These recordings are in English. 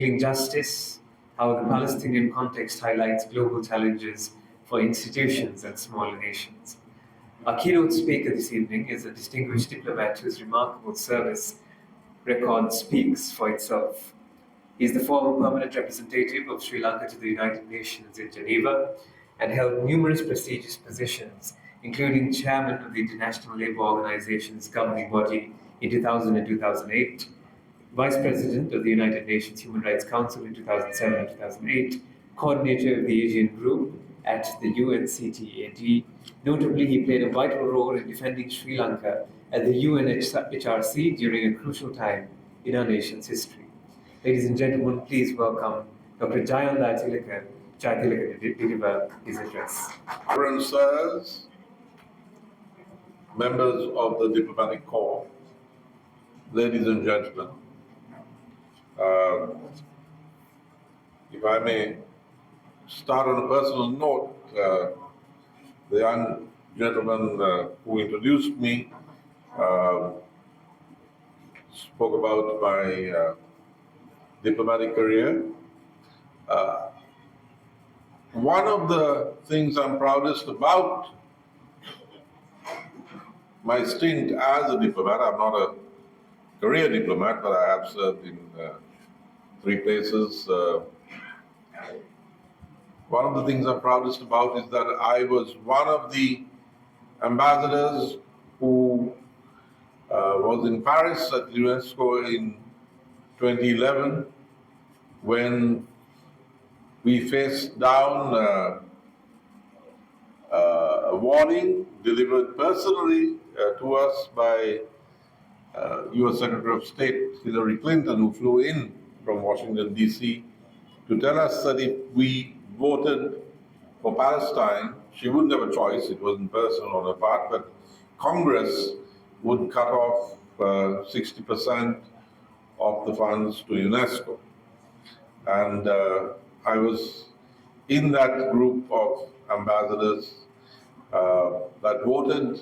Justice, how the Palestinian context highlights global challenges for institutions and smaller nations. Our keynote speaker this evening is a distinguished diplomat whose remarkable service record speaks for itself. He is the former permanent representative of Sri Lanka to the United Nations in Geneva and held numerous prestigious positions, including chairman of the International Labour Organization's governing body in 2000 and 2008, Vice President of the United Nations Human Rights Council in 2007 and 2008, coordinator of the Asian Group at the UNCTAD. Notably, he played a vital role in defending Sri Lanka at the UNHRC during a crucial time in our nation's history. Ladies and gentlemen, please welcome Dr. Jayathilaka to deliver his address. Reverend sirs, members of the diplomatic corps, ladies and gentlemen, if I may start on a personal note, the young gentleman who introduced me spoke about my diplomatic career. One of the things I'm proudest about my stint as a diplomat, I'm not a career diplomat, but I have served in 3 places. One of the things I'm proudest about is that I was one of the ambassadors who was in Paris at UNESCO in 2011 when we faced down a warning delivered personally to us by US Secretary of State Hillary Clinton, who flew in from Washington, D.C. to tell us that if we voted for Palestine, she wouldn't have a choice, it wasn't personal on her part, but Congress would cut off 60% of the funds to UNESCO. And I was in that group of ambassadors that voted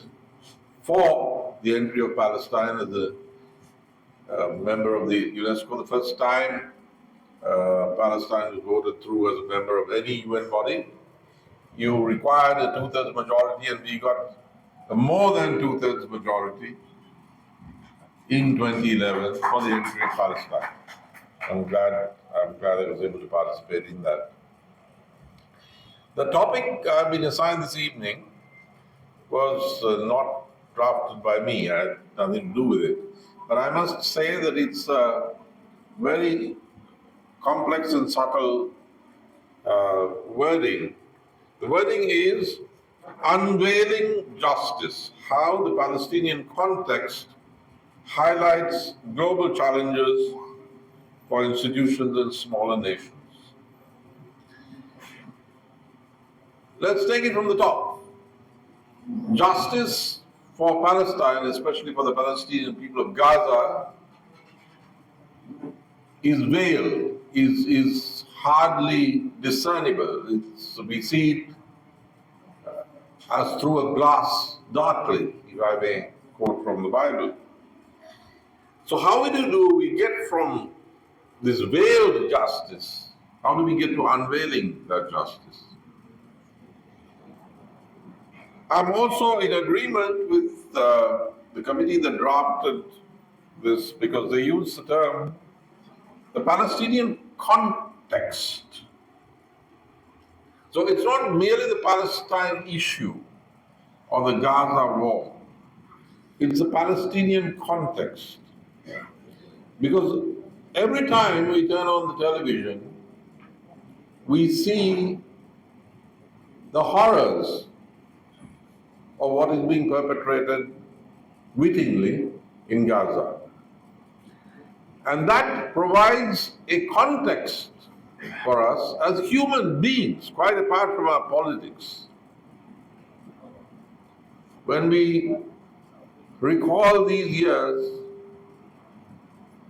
for the entry of Palestine as a member of the UNESCO. The first time Palestine was voted through as a member of any UN body, you required a 2/3 majority, and we got a more than 2/3 majority in 2011 for the entry of Palestine. I'm glad I was able to participate in that. The topic I've been assigned this evening was not drafted by me. I had nothing to do with it. But I must say that it's a very complex and subtle wording. The wording is unveiling justice, how the Palestinian context highlights global challenges for institutions and smaller nations. Let's take it from the top. Justice for Palestine, especially for the Palestinian people of Gaza, is veiled, is hardly discernible. We see it as through a glass darkly, if I may quote from the Bible. So how do we get from this veiled justice, how do we get to unveiling that justice? I'm also in agreement with the committee that drafted this, because they use the term the Palestinian context. So it's not merely the Palestine issue or the Gaza war, it's the Palestinian context. Because every time we turn on the television, we see the horrors of what is being perpetrated wittingly in Gaza. And that provides a context for us as human beings, quite apart from our politics. When we recall these years,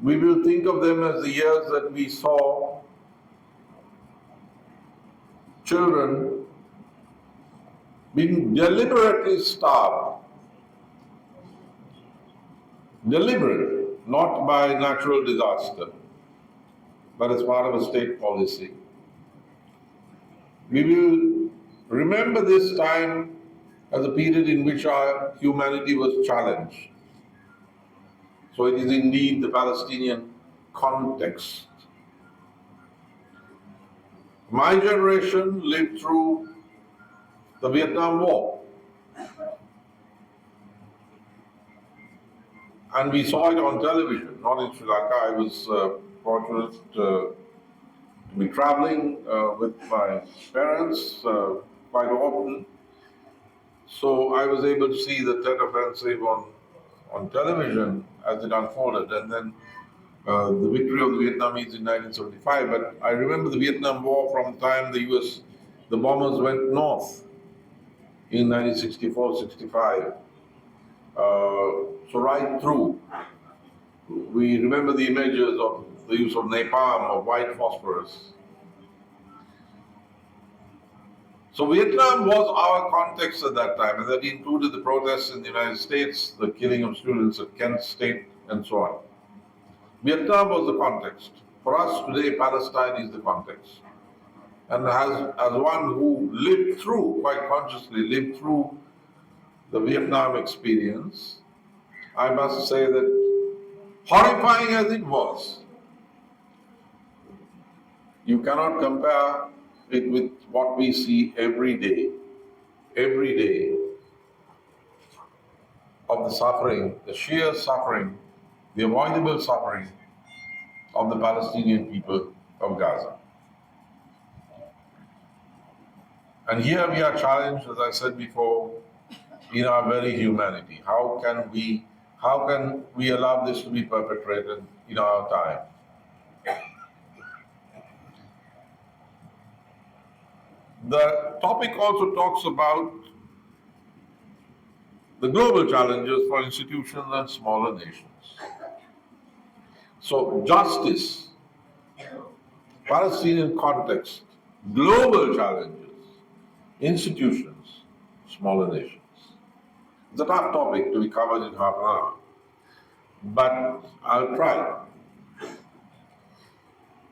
we will think of them as the years that we saw children being deliberately starved. Deliberate, not by natural disaster. but as part of a state policy. We will remember this time as a period in which our humanity was challenged. So it is indeed the Palestinian context. My generation lived through the Vietnam War, and we saw it on television, not in Sri Lanka. I was fortunate to be traveling with my parents quite often. So I was able to see the Tet Offensive on television as it unfolded, and then the victory of the Vietnamese in 1975. But I remember the Vietnam War from the time the bombers went north in 1964-65. So right through, we remember the images of the use of napalm, of white phosphorus. So Vietnam was our context at that time, and that included the protests in the United States, the killing of students at Kent State, and so on. Vietnam was the context. For us today, Palestine is the context. And as one who lived through, quite consciously lived through the Vietnam experience, I must say that horrifying as it was, you cannot compare it with what we see every day of the suffering, the sheer suffering, the avoidable suffering of the Palestinian people of Gaza. And here we are challenged, as I said before, in our very humanity. How can we allow this to be perpetrated in our time? The topic also talks about the global challenges for institutions and smaller nations. So justice, Palestinian context, global challenges, institutions, smaller nations. It's a tough topic to be covered in half an hour, but I'll try.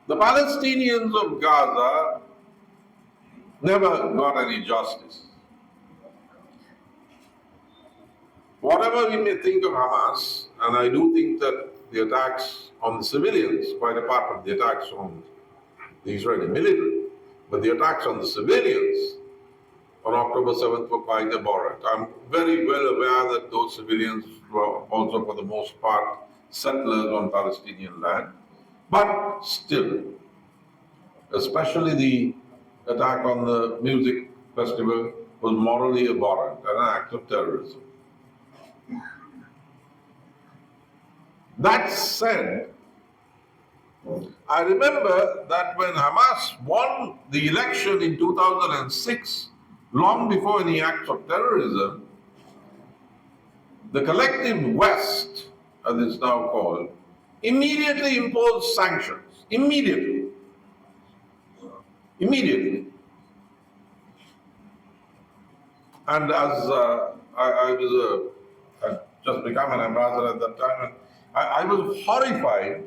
The Palestinians of Gaza never got any justice. Whatever we may think of Hamas, and I do think that the attacks on the civilians, quite apart from the attacks on the Israeli military, but the attacks on the civilians on October 7th were quite abhorrent. I'm very well aware that those civilians were also, for the most part, settlers on Palestinian land. But still, especially the attack on the music festival was morally abhorrent and an act of terrorism. That said, I remember that when Hamas won the election in 2006, long before any acts of terrorism, the collective West, as it's now called, immediately imposed sanctions. Immediately. And as I had just become an ambassador at that time, and I was horrified.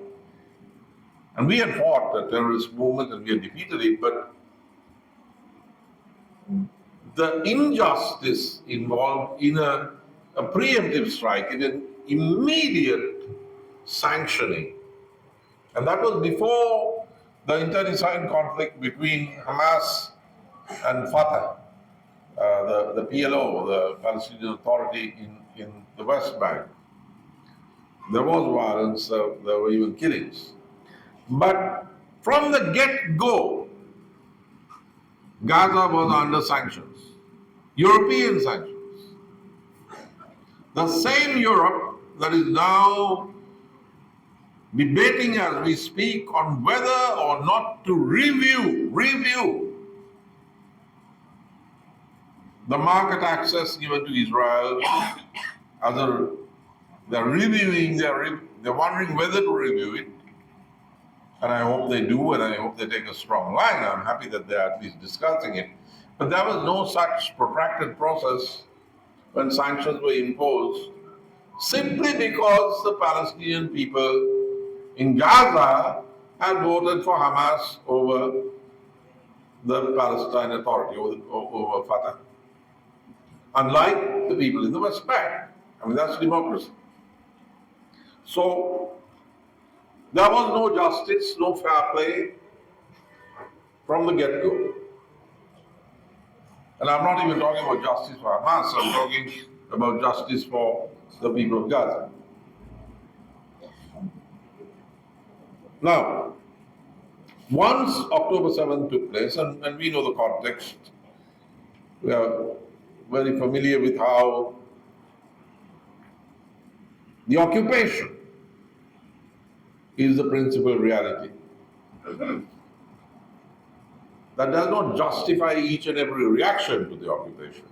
And we had fought the terrorist movement and we had defeated it, but the injustice involved in a preemptive strike, in an immediate sanctioning. And that was before the internecine conflict between Hamas and Fatah, the PLO, the Palestinian Authority in the West Bank. There was violence, there were even killings. But from the get-go, Gaza was under sanctions, European sanctions. The same Europe that is now debating as we speak on whether or not to review the market access given to Israel. They're reviewing, they're wondering whether to review it. And I hope they do, and I hope they take a strong line. I'm happy that they're at least discussing it. But there was no such protracted process when sanctions were imposed, simply because the Palestinian people in Gaza had voted for Hamas over the Palestine Authority, over Fatah. Unlike the people in the West Bank. I mean, that's democracy. So, there was no justice, no fair play from the get-go. And I'm not even talking about justice for Hamas, I'm talking about justice for the people of Gaza. Now, once October 7th took place, and we know the context, we are very familiar with how the occupation is the principal reality. That does not justify each and every reaction to the occupation.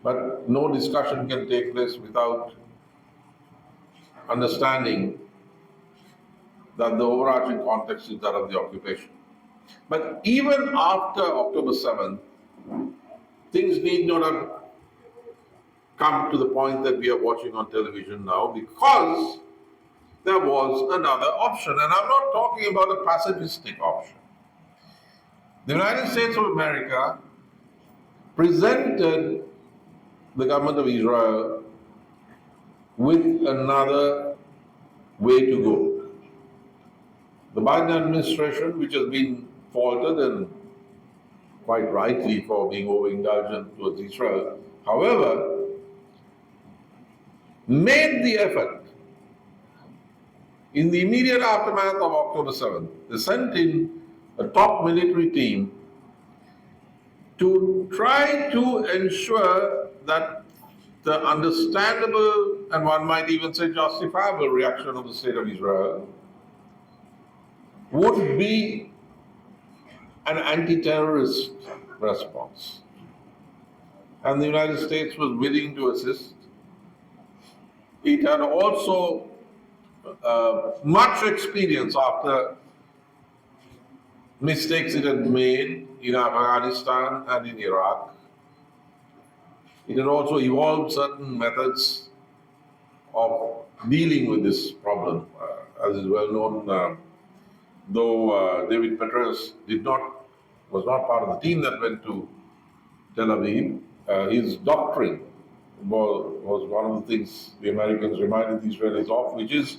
But no discussion can take place without understanding that the overarching context is that of the occupation. But even after October 7th, things need not have come to the point that we are watching on television now, because there was another option. And I'm not talking about a pacifistic option. The United States of America presented the government of Israel with another way to go. The Biden administration, which has been faulted and quite rightly for being overindulgent towards Israel, however, made the effort in the immediate aftermath of October 7th. They sent in a top military team to try to ensure that the understandable and one might even say justifiable reaction of the State of Israel would be an anti-terrorist response. And the United States was willing to assist. It had also much experience after mistakes it had made in Afghanistan and in Iraq. It had also evolved certain methods of dealing with this problem. As is well known, though David Petraeus was not part of the team that went to Tel Aviv, his doctrine was one of the things the Americans reminded the Israelis of, which is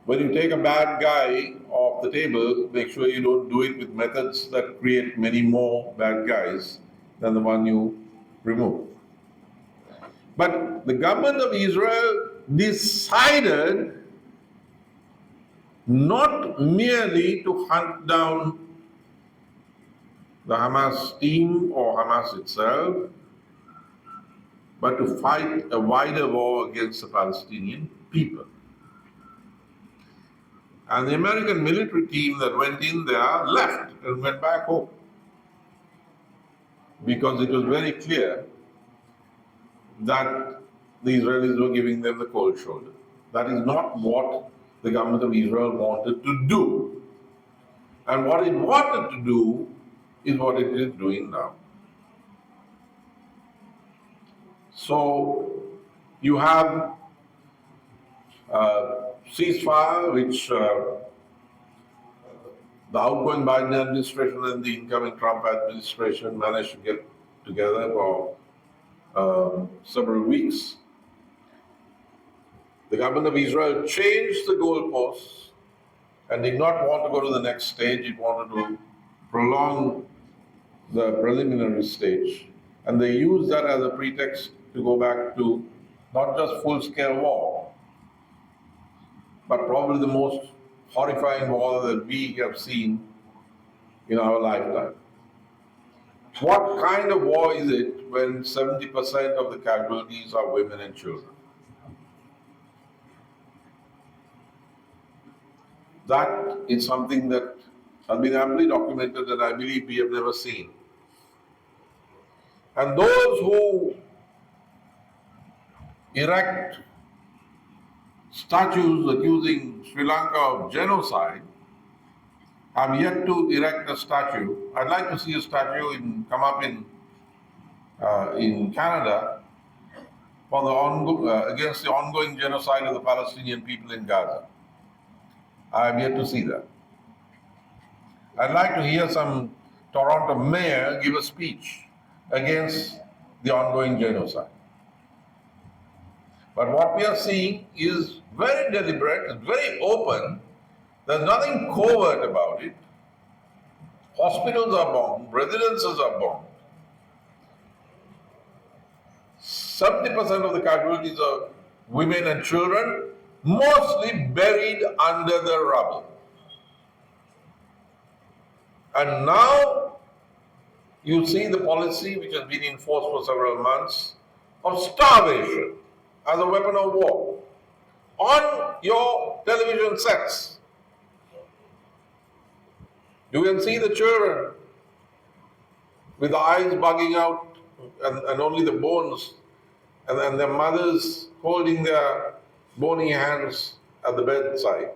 when you take a bad guy off the table, make sure you don't do it with methods that create many more bad guys than the one you remove. But the government of Israel decided not merely to hunt down the Hamas team or Hamas itself, but to fight a wider war against the Palestinian people. And the American military team that went in there left and went back home, because it was very clear that the Israelis were giving them the cold shoulder. That is not what the government of Israel wanted to do. And what it wanted to do is what it is doing now. So you have ceasefire, which the outgoing Biden administration and the incoming Trump administration managed to get together for several weeks. The government of Israel changed the goalposts and did not want to go to the next stage. It wanted to prolong the preliminary stage. And they used that as a pretext to go back to not just full-scale war, but probably the most horrifying war that we have seen in our lifetime. What kind of war is it when 70% of the casualties are women and children? That is something that has been amply documented and I believe we have never seen. And those who erect statues accusing Sri Lanka of genocide have yet to erect a statue. I'd like to see a statue come up in Canada for against the ongoing genocide of the Palestinian people in Gaza. I have yet to see that. I'd like to hear some Toronto mayor give a speech against the ongoing genocide. But what we are seeing is very deliberate, it's very open. There's nothing covert about it. Hospitals are bombed, residences are bombed. 70% of the casualties are women and children, mostly buried under the rubble. And now you see the policy which has been enforced for several months of starvation as a weapon of war on your television sets. You can see the children with the eyes bugging out and only the bones, and their mothers holding their bony hands at the bedside.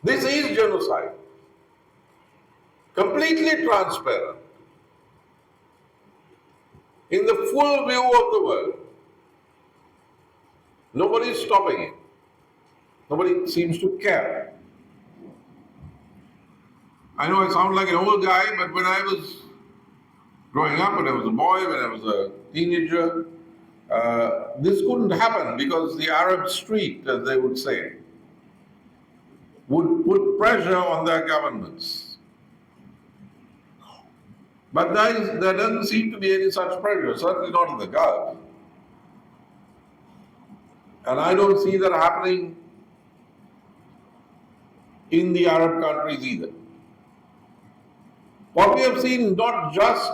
This is genocide. Completely transparent. In the full view of the world. Nobody is stopping it. Nobody seems to care. I know I sound like an old guy, but when I was growing up, when I was a boy, when I was a teenager, this couldn't happen because the Arab street, as they would say, would put pressure on their governments. But there doesn't seem to be any such pressure, certainly not in the Gulf. And I don't see that happening in the Arab countries either. What we have seen is not just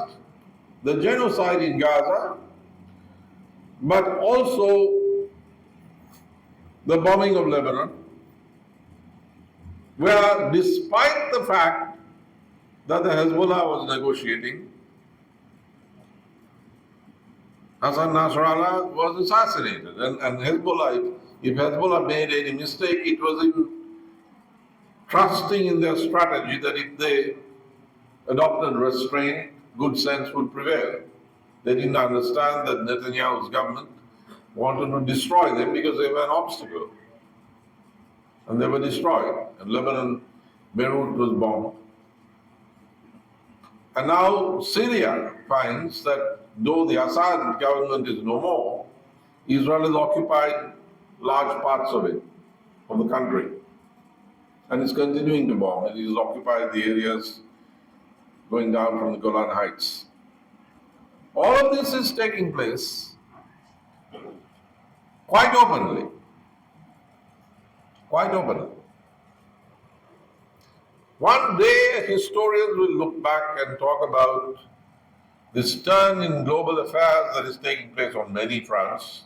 the genocide in Gaza, but also the bombing of Lebanon, where despite the fact that the Hezbollah was negotiating, Hassan Nasrallah was assassinated. And Hezbollah, if Hezbollah made any mistake, it was in trusting in their strategy that if they adopted restraint, good sense would prevail. They didn't understand that Netanyahu's government wanted to destroy them because they were an obstacle. And they were destroyed. And Lebanon, Beirut was bombed. And now Syria finds that though the Assad government is no more, Israel has occupied large parts of it, of the country. And is continuing to bomb. It has occupied the areas going down from the Golan Heights. All of this is taking place quite openly. Quite openly. One day historians will look back and talk about this turn in global affairs that is taking place on many fronts.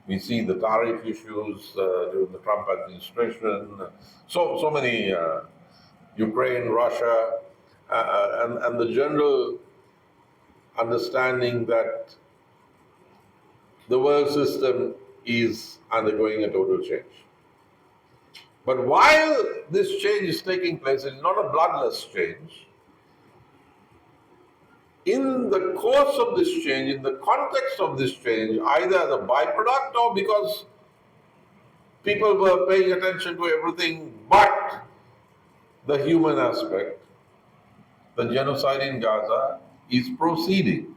We see the tariff issues during the Trump administration, so many, Ukraine, Russia, and the general understanding that the world system is undergoing a total change. But while this change is taking place, it is not a bloodless change. In the course of this change, in the context of this change, either as a byproduct or because people were paying attention to everything but the human aspect, the genocide in Gaza is proceeding.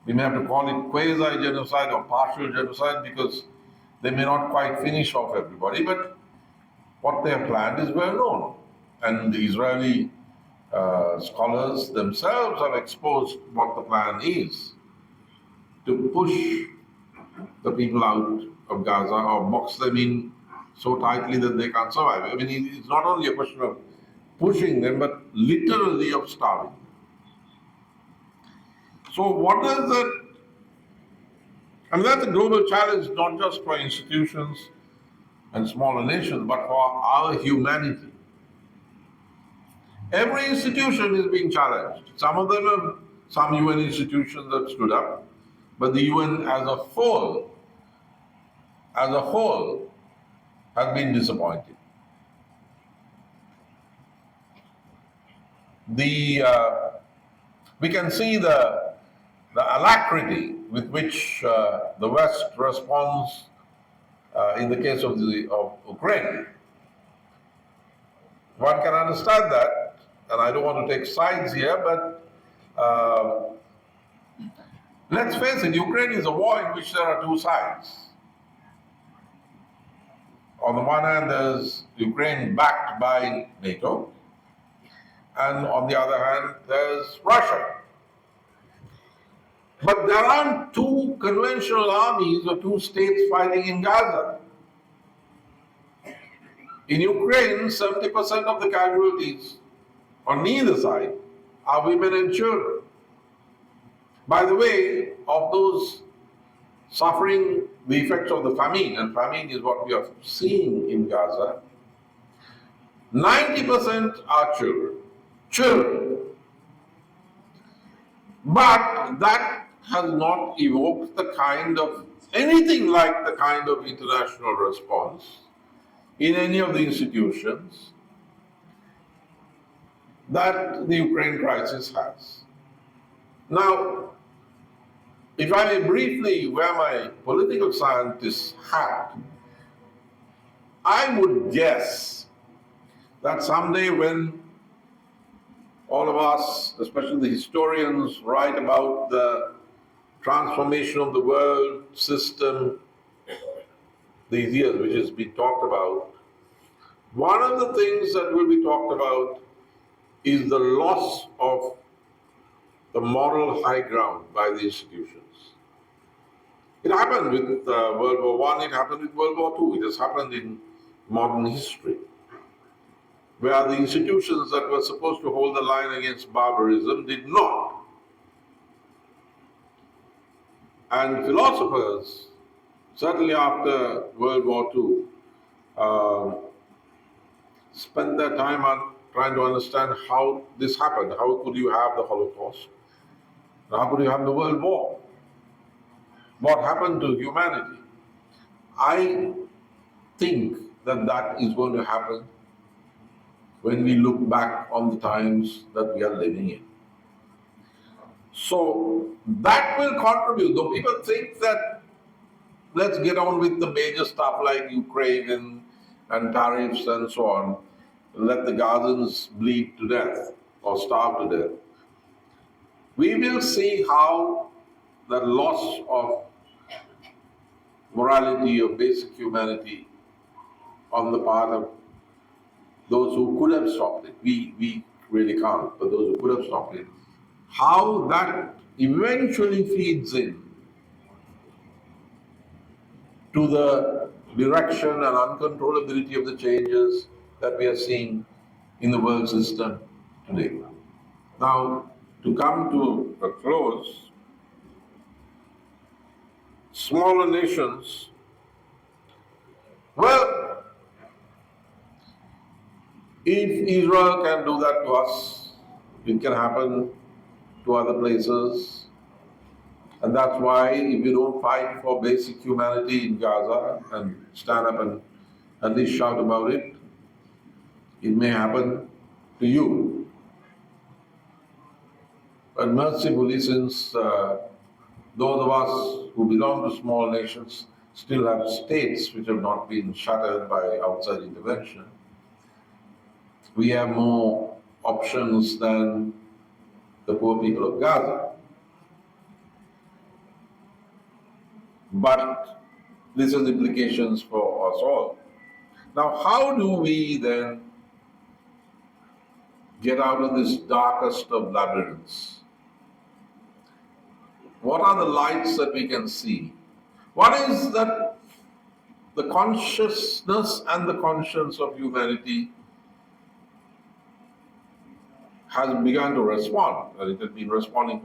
We may have to call it quasi-genocide or partial genocide because they may not quite finish off everybody, but what they have planned is well known. And the Israeli scholars themselves have exposed what the plan is to push the people out of Gaza or box them in so tightly that they can't survive. I mean, it's not only a question of pushing them, but literally of starving. So what is that? I mean, that's a global challenge, not just for institutions and smaller nations, but for our humanity. Every institution is being challenged. Some of them have, some UN institutions have stood up, but the UN as a whole, has been disappointed. We can see the alacrity with which the West responds in the case of Ukraine. One can understand that, and I don't want to take sides here, but let's face it, Ukraine is a war in which there are two sides. On the one hand, there's Ukraine backed by NATO, and on the other hand, there's Russia. But there aren't two conventional armies or two states fighting in Gaza. In Ukraine, 70% of the casualties on neither side are women and children. By the way, of those suffering the effects of the famine, and famine is what we are seeing in Gaza, 90% are children. Children. But that has not evoked the kind of, anything like the kind of international response in any of the institutions that the Ukraine crisis has. Now, if I may briefly wear my political scientist hat, I would guess that someday when all of us, especially the historians, write about the transformation of the world system these years, which has been talked about, one of the things that will be talked about is the loss of the moral high ground by the institutions. It happened with World War I, it happened with World War II, it has happened in modern history, where the institutions that were supposed to hold the line against barbarism did not. And philosophers, certainly after World War II, spent their time on trying to understand how this happened. How could you have the Holocaust? How could you have the World War? What happened to humanity? I think that that is going to happen when we look back on the times that we are living in. So that will contribute. Though people think that let's get on with the major stuff like Ukraine and tariffs and so on, let the Gazans bleed to death or starve to death. We will see how the loss of morality, of basic humanity on the part of those who could have stopped it. We really can't, but those who could have stopped it, how that eventually feeds in to the direction and uncontrollability of the changes that we are seeing in the world system today. Now, to come to a close, smaller nations, well, if Israel can do that to us, it can happen to other places. And that's why if you don't fight for basic humanity in Gaza and stand up and at least shout about it, it may happen to you. But mercifully, since those of us who belong to small nations still have states which have not been shattered by outside intervention, we have more options than the poor people of Gaza. But this has implications for us all. Now, how do we then get out of this darkest of labyrinths? What are the lights that we can see? One is that the consciousness and the conscience of humanity has begun to respond, and it had been responding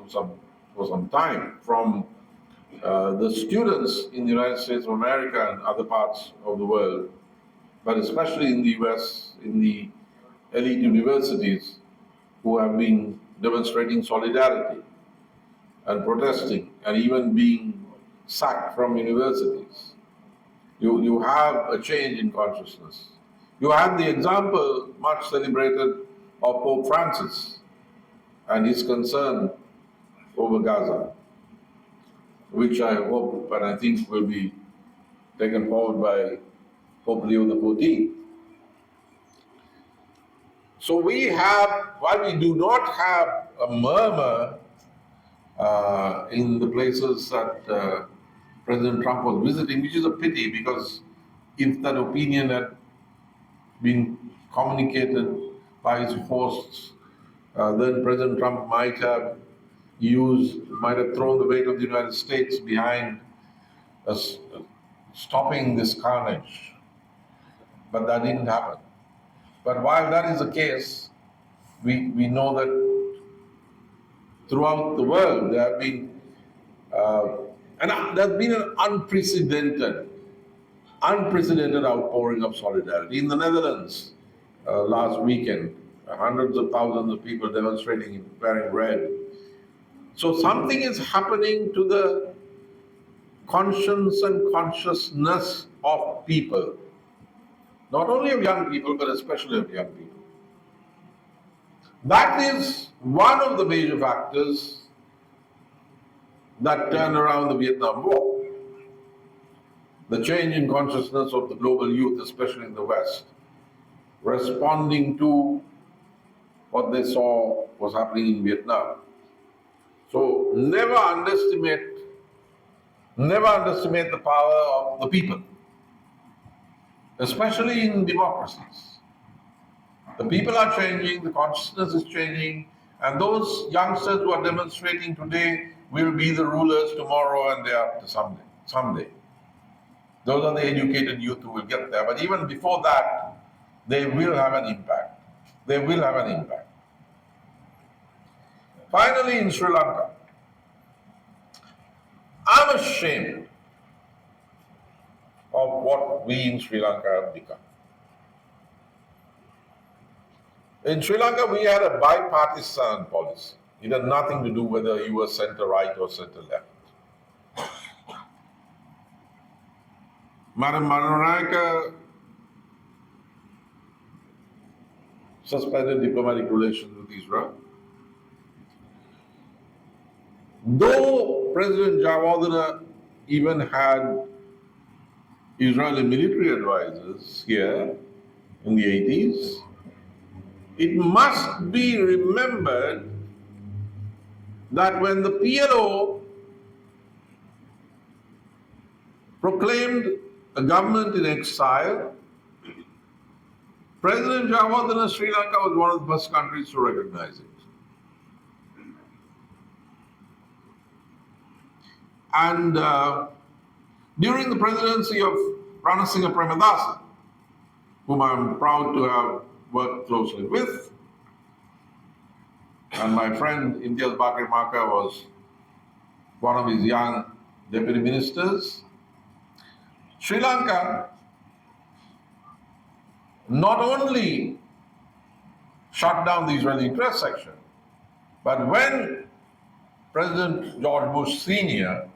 for some time, from the students in the United States of America and other parts of the world, but especially in the US, in the elite universities, who have been demonstrating solidarity and protesting and even being sacked from universities. You have a change in consciousness. You have the example, much celebrated, of Pope Francis and his concern over Gaza, which I hope and I think will be taken forward by Pope Leo XIV. So we have, while we do not have a murmur in the places that President Trump was visiting, which is a pity because if that opinion had been communicated by his hosts, then President Trump might have thrown the weight of the United States behind us stopping this carnage. But that didn't happen. But while that is the case, we know that throughout the world there have been there's been an unprecedented outpouring of solidarity. In the Netherlands last weekend, hundreds of thousands of people demonstrating wearing red. So something is happening to the conscience and consciousness of people, not only of young people, but especially of young people. That is one of the major factors that turned around the Vietnam War. The change in consciousness of the global youth, especially in the West, responding to what they saw was happening in Vietnam. So never underestimate the power of the people, especially in democracies. The people are changing, the consciousness is changing, and those youngsters who are demonstrating today will be the rulers tomorrow and day after someday. Those are the educated youth who will get there. But even before that, they will have an impact. They will have an impact. Finally, in Sri Lanka, I'm ashamed of what we in Sri Lanka have become. In Sri Lanka, we had a bipartisan policy. It had nothing to do whether you were center right or center left. Madam Maranaka suspended diplomatic relations with Israel. Though President Jayathilaka even had Israeli military advisors here in the 80s, it must be remembered that when the PLO proclaimed a government in exile, President Jayathilaka, Sri Lanka was one of the first countries to recognize it. And during the presidency of Ranasinghe Premadasa, whom I'm proud to have worked closely with, and my friend Imtiaz Bakri Maka was one of his young deputy ministers, Sri Lanka not only shut down the Israeli interest section, but when President George Bush Sr.,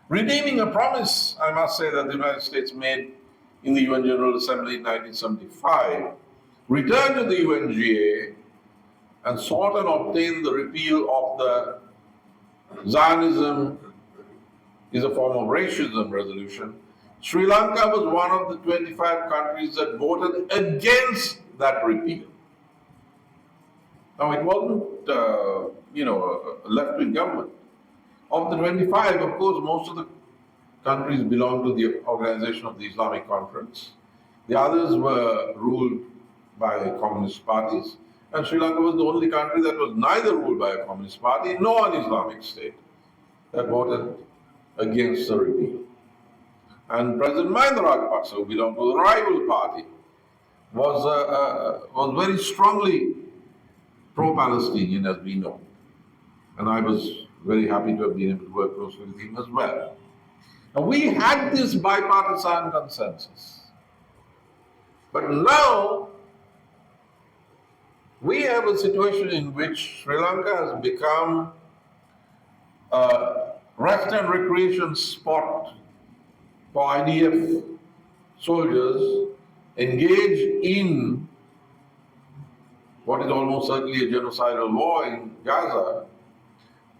redeeming a promise, I must say, that the United States made in the UN General Assembly in 1975, returned to the UNGA and sought and obtained the repeal of the Zionism is a form of racism resolution. Sri Lanka was one of the 25 countries that voted against that repeal. Now, it wasn't, a left-wing government. Of the 25, of course, most of the countries belong to the Organization of the Islamic Conference. The others were ruled by communist parties, and Sri Lanka was the only country that was neither ruled by a communist party nor an Islamic state that voted against the repeal. And President Mahinda Rajapaksa, who belonged to the rival party, was very strongly pro-Palestinian, as we know. And I was very happy to have been able to work closely with him as well. Now, we had this bipartisan consensus. But now, we have a situation in which Sri Lanka has become a rest and recreation spot for IDF soldiers engaged in what is almost certainly a genocidal war in Gaza,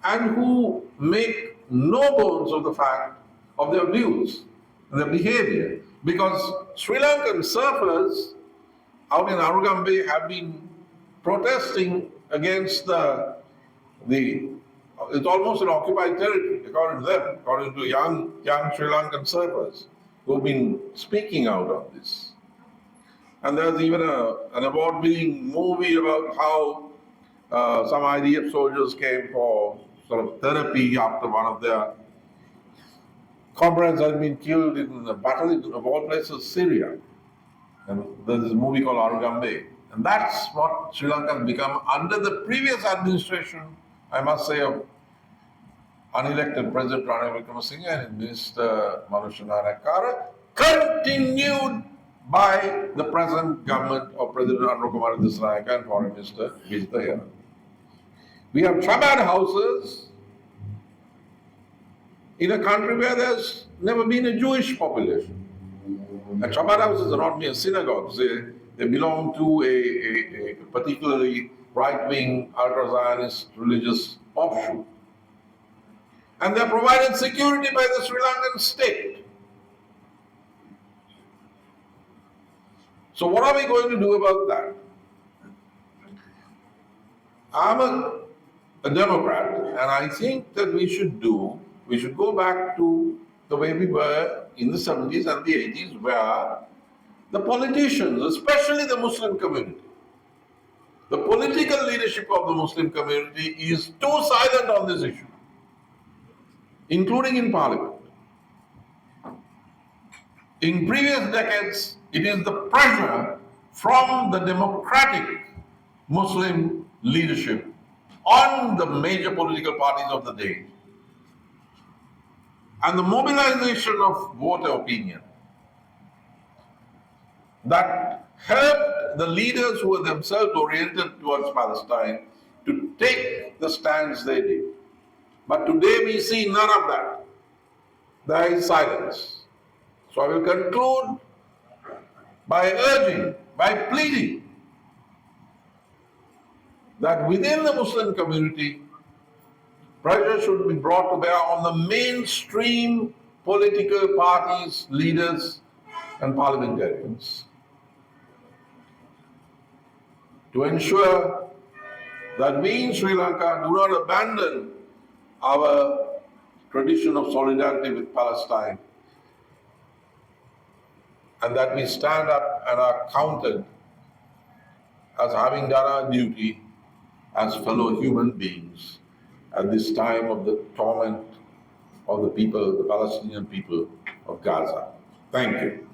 and who make no bones of the fact of their views. the behavior. Because Sri Lankan surfers out in Arugambe have been protesting against it's almost an occupied territory, according to them, according to young Sri Lankan surfers who've been speaking out on this. And there's even an award-winning movie about how some IDF soldiers came for sort of therapy after one of their comrades had been killed in a battle in, of all places, Syria. And there's this movie called Arugambe. And that's what Sri Lanka has become under the previous administration, I must say, of unelected President Ranil Wickremesinghe and Minister Manusha Kara, continued by the present government of President Anukumara Dissanayaka and Foreign Minister Vijitha here. We have Chabad houses in a country where there's never been a Jewish population. And Chabad houses are not mere synagogues. They belong to a particularly right-wing, ultra-Zionist religious offshoot. And they're provided security by the Sri Lankan state. So what are we going to do about that? I'm a Democrat, and I think that we should go back to the way we were in the 70s and the 80s, where the politicians, especially the Muslim community, the political leadership of the Muslim community is too silent on this issue, including in Parliament. In previous decades, it is the pressure from the democratic Muslim leadership on the major political parties of the day and the mobilization of voter opinion that helped the leaders who were themselves oriented towards Palestine to take the stands they did. But today we see none of that. There is silence. So I will conclude by urging, by pleading that within the Muslim community, pressure should be brought to bear on the mainstream political parties, leaders, and parliamentarians to ensure that we in Sri Lanka do not abandon our tradition of solidarity with Palestine, and that we stand up and are counted as having done our duty as fellow human beings at this time of the torment of the people, the Palestinian people of Gaza. Thank you.